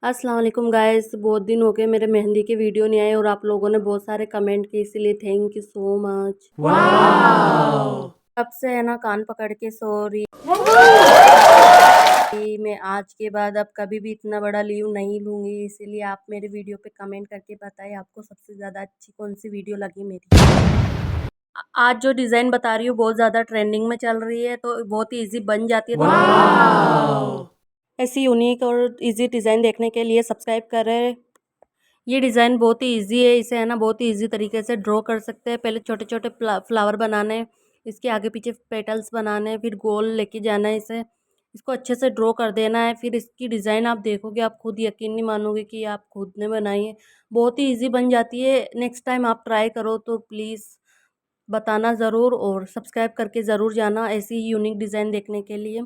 अस्सलाम वालेकुम गाइस, बहुत दिन हो गए मेरे मेहंदी के वीडियो नहीं आए और आप लोगों ने बहुत सारे कमेंट किए, इसीलिए thank you so much. Wow! तब से है ना कान पकड़ के सॉरी। मैं आज के बाद अब कभी भी इतना बड़ा लीव नहीं लूंगी, इसीलिए आप मेरे वीडियो पे कमेंट करके बताइए आपको सबसे ज़्यादा अच्छी कौन सी वीडियो लगी मेरी। आज जो डिज़ाइन बता रही हूँ बहुत ज़्यादा ट्रेंडिंग में चल रही है, तो बहुत ही ईजी बन जाती है। तो ऐसी यूनिक और इजी डिज़ाइन देखने के लिए सब्सक्राइब करें। ये डिज़ाइन बहुत ही इजी है, इसे है ना बहुत ही इजी तरीके से ड्रॉ कर सकते हैं। पहले छोटे छोटे फ्लावर बनाने, इसके आगे पीछे पेटल्स बनाने, फिर गोल लेके जाना है इसे, इसको अच्छे से ड्रॉ कर देना है। फिर इसकी डिज़ाइन आप देखोगे, आप खुद यकीन नहीं मानोगे कि आप खुद ने बनाई है। बहुत ही ईजी बन जाती है। नेक्स्ट टाइम आप ट्राई करो तो प्लीज़ बताना ज़रूर और सब्सक्राइब करके ज़रूर जाना ऐसी ही यूनिक डिज़ाइन देखने के लिए।